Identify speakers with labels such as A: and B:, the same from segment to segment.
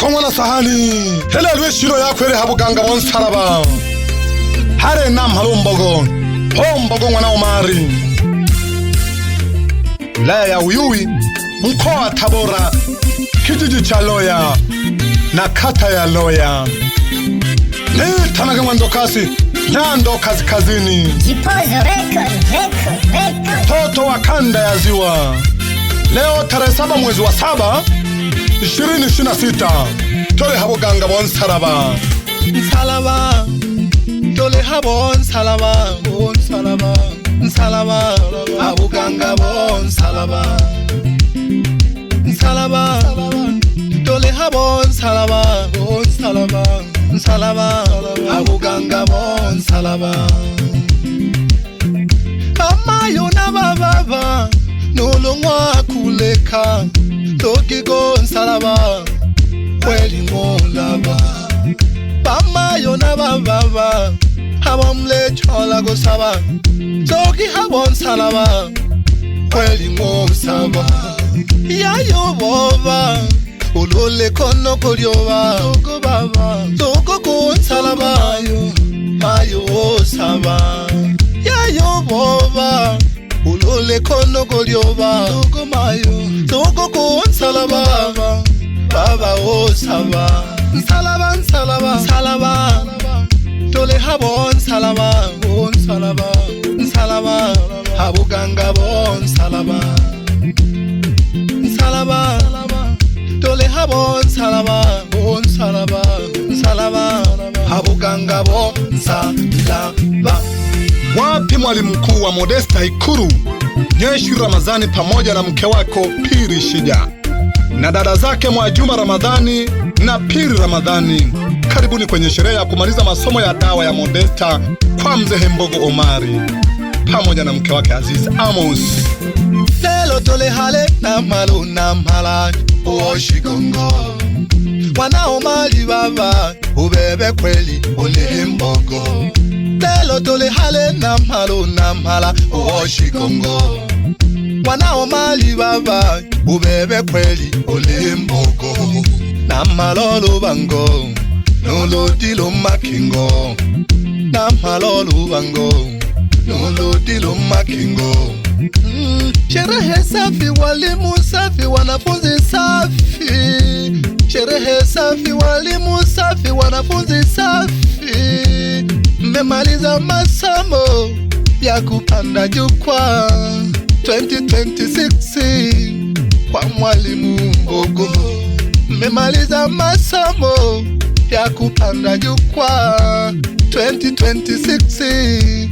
A: kongwa na sahani hele lweshiro yakwere habuganga bonsaraba hare nam halombogo hombogo mwana Omari wilaya ya Uyui mkoa wa Tabora kijiji cha Loya na kata ya Loya tanaga mwandokasi Nyando Kaskazini
B: Jipozo record
A: toto wa kanda ya Ziwa. Leo tarehe 7 mwezi wa 7 2026 tole habuganga bonsaraba
C: Nsalaba tole habonsalaba bonsalaba nsalaba habuganga bonsalaba nsalaba tole habonsalaba bonsalaba nsalaba habuganga bonsalaba amayo nabababa nolongwa kuleka tokigo nsalaba kweli ngolaba bamayo nabababa habamle chola gosaba toki habon salaba kweli ngosaba yayo boba ulole kono kolyoba toko baba toko konsalaba yo mayo saba yayo boba ulole kono kolyoba toko mayo toko konsalaba baba o saba nsalaba nsalaba nsalaba tole habon salaba bon salaba nsalaba habuganga bon salaba nsalaba tole habon salaba bon salaba nsalaba habuganga bon salaba.
A: Wapi mwalimu mkuu wa Modesta Ikuru Nyeshi Ramadhani pamoja na mke wako Piri Shija na dada zake Mwajuma Ramadhani na Piri Ramadhani? Karibuni kwenye sherehe ya kumaliza masomo ya dawa ya Modesta kwa mzee Mbogo Omari pamoja na mke wake Aziz Amos.
C: Lelo tole hale na malu na mhala uoshikongo wana Omari baba ubebe kweli ule Mbogo. Lelo tole hale na malu na mhala uoshikongo wana Omari baba ubebe kweli ule Mbogo. Na malolo bango nolodilo makingo na malolo bango nolodilo makingo. Sherehe safi, walimu safi, wanafunzi safi. Sherehe safi, walimu safi, wanafunzi safi. Mmemaliza masomo ya kupanda jukwaa 2026 kwa mwalimu Mbogo. Mmemaliza masomo ya kupanda jukwaa 2026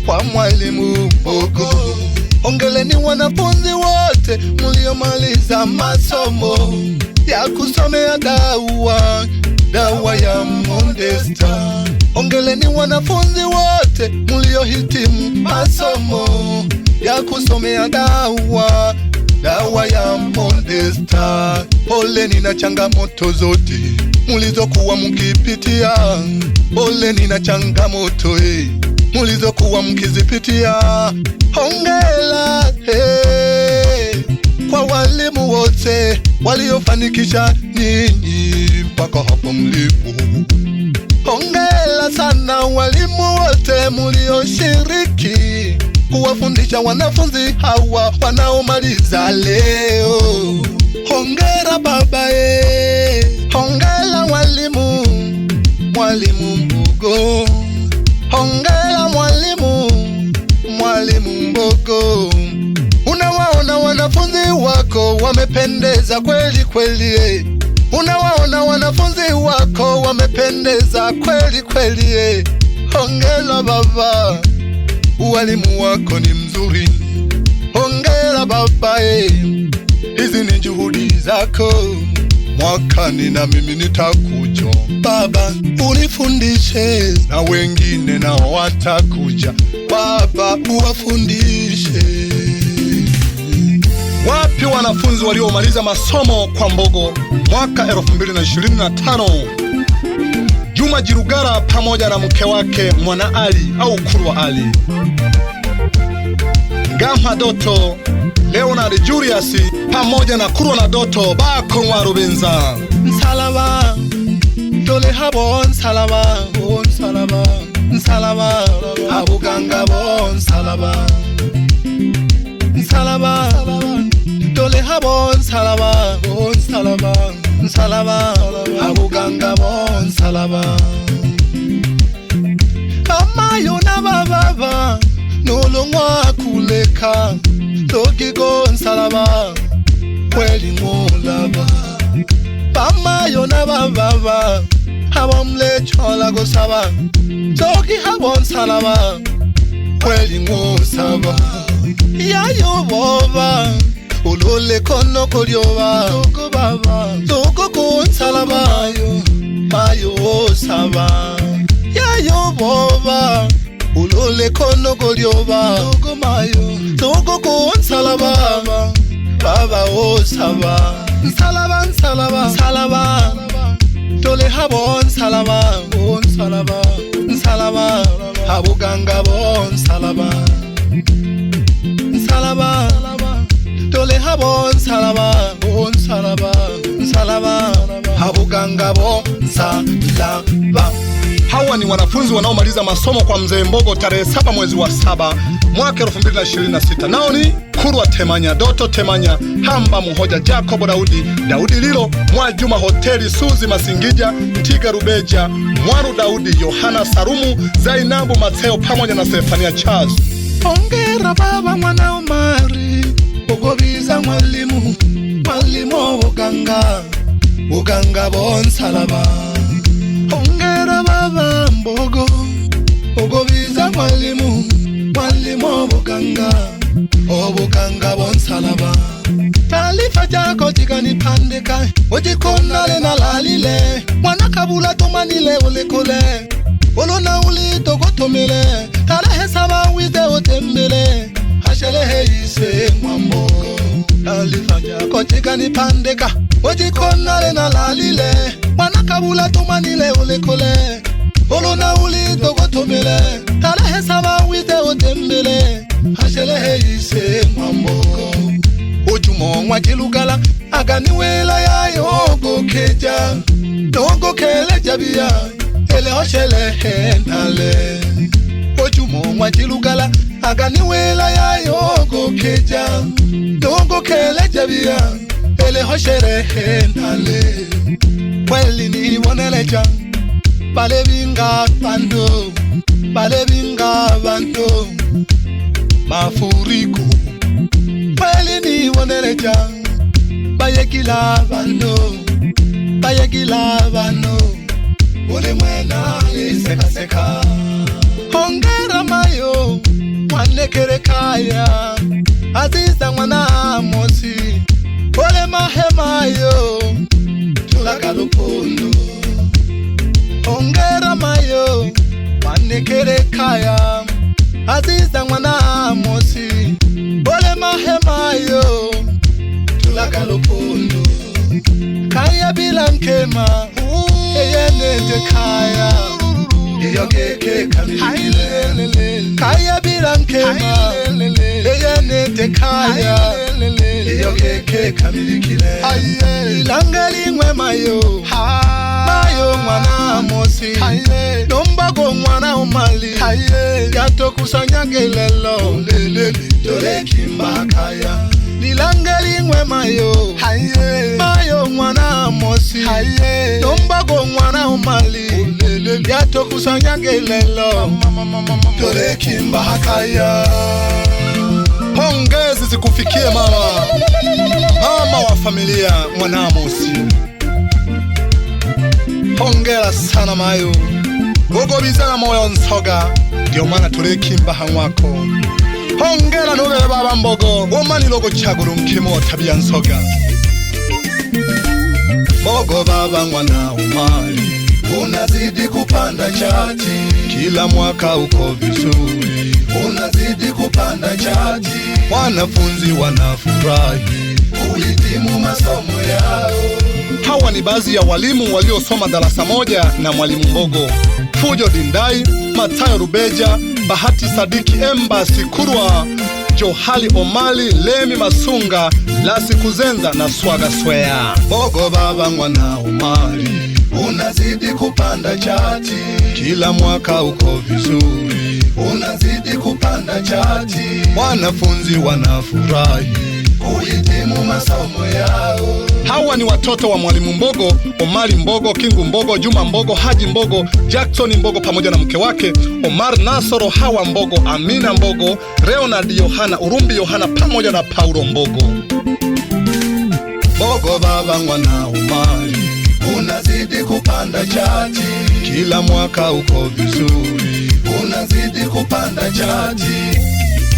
C: kwa mwalimu Mbogo. Ongeleni wanafunzi wote mliomaliza masomo ya kusomea dawa ya Modesta. Ongeleni wanafunzi wote mliohitimu masomo ya kusomea dawa ya Modesta. Poleni na changamoto zote mulizokuwa mkipitia, poleni na changamoto mulizokuwa mkizipitia. Hongera kwa walimu wote waliofanikisha nyinyi mpaka hapo mlipo. Hongera sana walimu wote mlioshiriki kuwafundisha wanafunzi hawa wanaomaliza leo. Hongera baba hongera walimu, mwalimu Mbogo. Hongera mwalimu Mbogo. Unawaona wanafunzi wako wamependeza kweli kweli unawaona wanafunzi wako wamependeza kweli kweli Hongera baba, walimu wako ni mzuri. Hongera baba hizi ni juhudi zako. Mwakani na mimi nitakuja baba, unifundishe na wengine nao watakuja baba, uwafundishe.
A: Wapi wanafunzi waliomaliza masomo kwa Mbogo mwaka 2025? Juma Jirugara pamoja na mke wake Mwana Ali au Kurwa Ali, Ngama Doto, Leonard Julius pamoja na Kurwa na Doto Bako Mwarubenza.
C: nsalaba dole habo nsalaba nsalaba nsalaba abuganga bo nsalaba nsalaba dole habo nsalaba nsalaba nsalaba abuganga bo nsalaba amayo nabababa nolongwa kuleka logigo nsalaba kweli ngolaba amayo nabababa habamlechola gosaba logi habo nsalaba kweli ngosaba yayo boba ulole kono kolyoba toko baba toko konsalaba mayo saba yayo boba ulole kono kolyoba toko mayo toko konsalaba baba osaba nsalaba nsalaba nsalaba dole habo nsalaba nsalaba nsalaba abuganga bo nsalaba nsalaba dole habo nsalaba nsalaba nsalaba abuganga bo nsalaba.
A: Hawa ni wanafunzi wanaomaliza masomo kwa Mzee Mbogo tarehe 7 mwezi wa 7 mwaka 2026. Nao ni Kurwa Temanya, Doto Temanya, Hamba Muhoja, Jacobo Daudi Lilo, Mwajuma Hoteli, Suzi Masingija, Tiga Rubeja, Mwaru Daudi, Yohana Sarumu, Zainabu Mateo pamoja na Stefania Charles.
C: Hongera baba mwana Omari, ugobiza mwalimu uganga bo nsalaba. Hongera baba Mbogo, ugobiza mwalimu uganga bo nsalaba. Taarifa jako tikanipandika ujikonale na lalile mwana kabula tomanile ulekole olona ulitogotomile tarehe 7 wite utembele ashelehe ise mwambo. Taarifa jako tikanipandika ujikonale na lalile mwana kabula tomanile ulekole olona ulitogotomile tarehe 7 wite utembele ashelehe ise mwambo. Ujumo mwajilugala aganiwela yayo gokeja nogo kele jabia ele hoshele henale. Ujumo mwajilugala aganiwela yayo gokeja nogo kele jabia ele hoshele henale. Kweli ni woneleja bale binga bando mafuriko kweli ni woneleja bayekila bano ule mwena seka. Hongera mayo mwanekere kaya Aziza mwana Amosi ule mahemayo tulaga lupondo. Hongera mayo mwanekere kaya Aziza mwana Amosi ole mahemayo tulaga lupondo. Kaya bila nkema eyenete kaya iyogeke kamilikile. Kaya bila nkema eyenete kaya iyogeke kamilikile. Ilangali ngwe mayo mwana Amosi Nombago mwana Omali Yato kusanyangelelo Dole kimbakaya Nilangeli ngwe mayo mwana Amosi Nombago mwana Omali Yato kusanyangelelo Dole kimbakaya.
A: Pongezi zikufikie mama wa familia mwana Amosi. Hongera sana mayo Gogobiza moyo nsoga ndio maana turekimba hanwako. Hongera nube baba Mbogo womani logo chaguru mkimo tabia nsoga. Mbogo baba mwana Omali unazidi kupanda chati kila mwaka uko vizuri, unazidi kupanda chati wanafunzi wanafurahi kuhitimu masomo yao. Hawa ni baadhi ya walimu waliosoma darasa moja na mwalimu Mbogo: Fujo Dindai, Matayo Rubeja, Bahati Sadiki Embassy Kurwa, Johali Omali, Lemi Masunga, Lasi Kuzenza na Swaga Swea.
C: Mbogo baba mwana Omali, unazidi kupanda chati, kila mwaka uko vizuri, unazidi kupanda chati, wanafunzi wanafurahi kuhitimu masomo yao.
A: Hawa ni watoto wa Mwalimu Mbogo, Omali Mbogo, Kingu Mbogo, Juma Mbogo, Haji Mbogo, Jackson Mbogo pamoja na mke wake Omar Nasoro, Hawa Mbogo, Amina Mbogo, Leonard Yohana, Urumbi Yohana pamoja na Paulo Mbogo.
C: Mbogo baba mwana Omali, unazidi kupanda chati, kila mwaka uko vizuri, unazidi kupanda chati.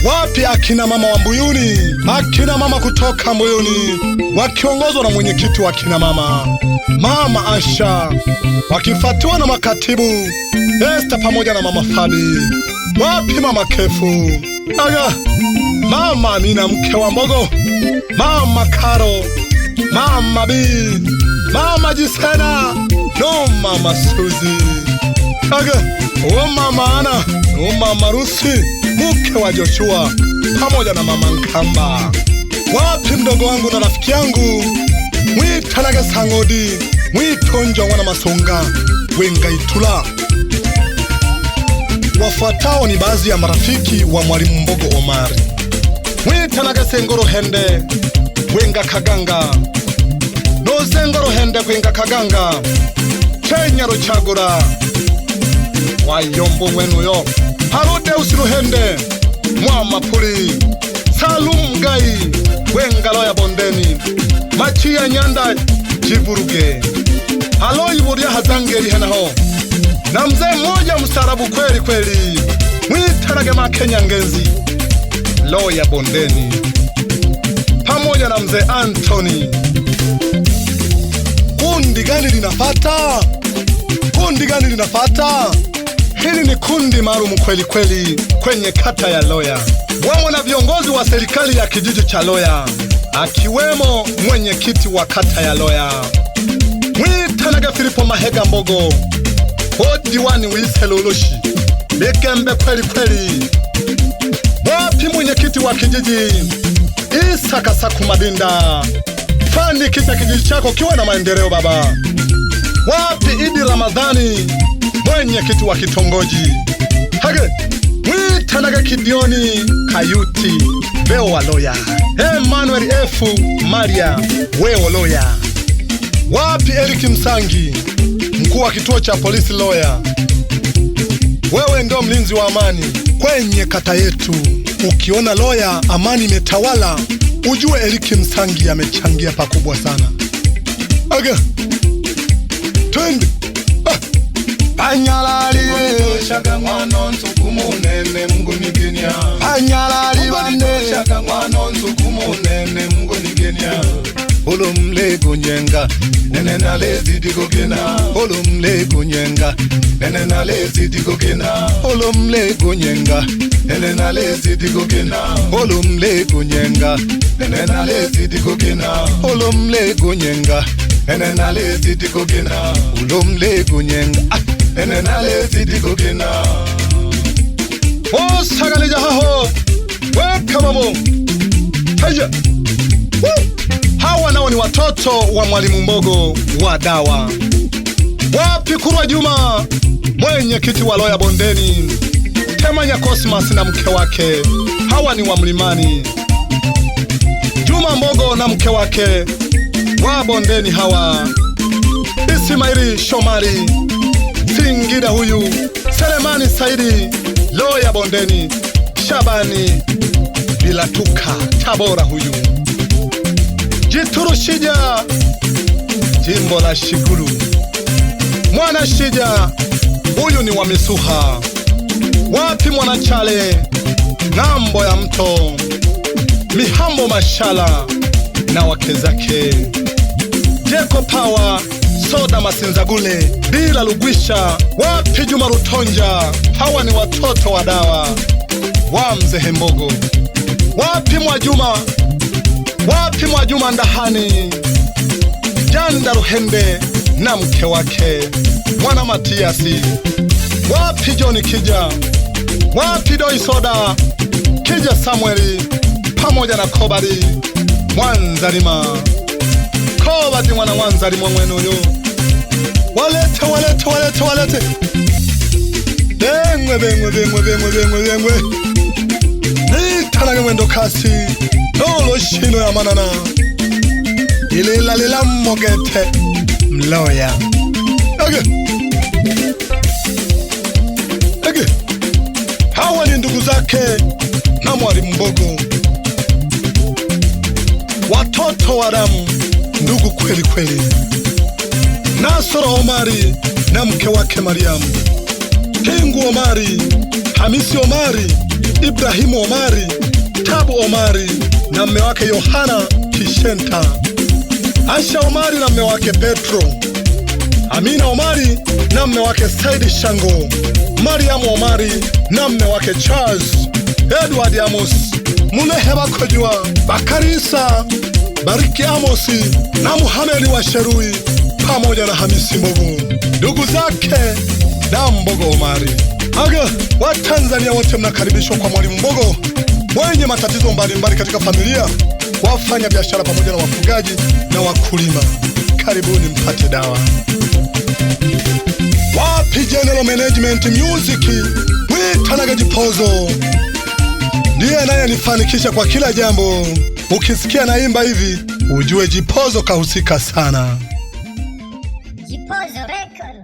A: Wapi akina mama wa Mbuyuni? Akina mama kutoka Mbuyuni wakiongozwa na mwenyekiti wa akina mama Mama Asha, wakifuatiwa na makatibu Esther pamoja na Mama Fabi. Wapi Mama Kefu? Aga Mama Amina mke wa Mbogo, Mama Karo, Mama B, Mama Jisena, no Mama Suzi. Aga o Mama Ana, o Mama Rusi mke wa Joshua pamoja na Mama Nkamba. Wapi mdogo wangu na rafiki yangu Mwitanage Sangodi, Mwitonja wana Masonga, Wengaitula. Wafuatao ni baadhi ya marafiki wa Mwalimu Mbogo Omari. Mwitanage Sengoro Hende, Wenga Kaganga, no Sengoro Hende Wenga Kaganga, Kenya Ruchagura, Wayombo Mwenuyo, Harude Usiruhende, Mwama Puli, Salum Gai, Wenga Loya Bondeni, Machia Nyanda Jivuruge, Haloi Buria Hazangeri Henaho, na mzee mmoja mstarabu kweli kweli, Mwitanage Makenya Ngezi, Loya Bondeni, pamoja na mzee Anthony. Kundi gani linafata? Kundi gani linafata? Hili ni kundi maalum kweli kweli kwenye kata ya Loya. Wamo na viongozi wa serikali ya kijiji cha Loya, akiwemo mwenyekiti wa kata ya Loya Mwitanage Filipo Mahega Mbogo, Diwani Wiselulushi Bikembe kweli kweli. Wapi mwenyekiti wa kijiji Isa Kasaku Madinda, fani kisha kijiji chako kiwe na maendeleo baba. Wapi Idi Ramadhani mwenyekiti wa kitongoji Hage Mwitanage Kidioni Kayuti Veo wa Loya, Emmanuel F Maria Weo Loya. Wapi Eric Msangi mkuu wa kituo cha polisi Loya, wewe ndo mlinzi wa amani kwenye kata yetu. Ukiona Loya amani imetawala, ujue Eric Msangi amechangia pakubwa sana. Aga twende Panyalali
C: Shaka mwano nsukumu nene Mungu nigenia,
A: Panyalali bande
C: shaka mwano nsukumu nene Mungu nigenia. Olumle kunyenga nene na lezi digogena, olumle kunyenga nene na lezi digogena, olumle kunyenga nene na lezi digogena, olumle kunyenga nene na lezi digogena, olumle kunyenga nene na lezi digogena, olumle kunyenga nene na lezi digogena.
A: O sagale jaho weka babo haja. Hawa nao ni watoto wa Mwalimu Mbogo wa dawa. Wapi Kurwa Juma mwenyekiti wa Loya Bondeni, Temanya Cosmas na mke wake, hawa ni wa Mlimani. Juma Mbogo na mke wake wa Bondeni hawa, Ismaili Shomari Singida huyu, Selemani Saidi Loya Bondeni, Shabani Bilatuka Tabora huyu, Jituru Shija jimbo la Shigulu, Mwana Shija huyu ni wa Misuha. Wapi Mwanachale ng'ambo ya mto, Mihambo Mashala na wake zake, Jeko Pawa Soda Masinzagule bila Lugwisha. Wapi Juma Rutonja, hawa ni watoto wa dawa wa Mzee Mbogo. Wapi Mwajuma, wapi Mwajuma Ndahani, Janda Ruhende na mke wake Mwana Matiasi. Wapi John Kija, wapi Doi Soda, Kija Samueli pamoja na Kobadi Mwanzalima. Kobadi mwana Mwanzalima mwenuyo. Walete. Bengwe. Nitanage mwendo kasi. Nolo shino ya manana. Ilila mogete. Mloya. Ege. Hawa ni ndugu zake na Mwalimu Mbogo. Watoto wa damu, ndugu kweli kweli. Nasoro Omari na mke wake Mariamu. Kingu Omari, Hamisi Omari, Ibrahimu Omari, Tabu Omari na mme wake Yohana Kishenta. Asha Omari na mme wake Petro. Amina Omari na mme wake Saidi Shango. Mariamu Omari na mme wake Charles. Edward Amos, Munehe Bakojwa, Bakarisa, Bariki Amosi na Muhamedi wa Sherui pamoja na Hamisi Mbogo. Ndugu zake na Mbogo Omari. Aga, Watanzania wote mnakaribishwa kwa Mwalimu Mbogo, wenye matatizo mbalimbali katika familia, wafanya biashara pamoja na wafugaji na wakulima. Karibuni mpate dawa. Wapi General Management Music, Witanage Jipozo ndiye anayenifanikisha kwa kila jambo. Ukisikia naimba hivi, ujue Jipozo kahusika sana.
B: Jipozo record.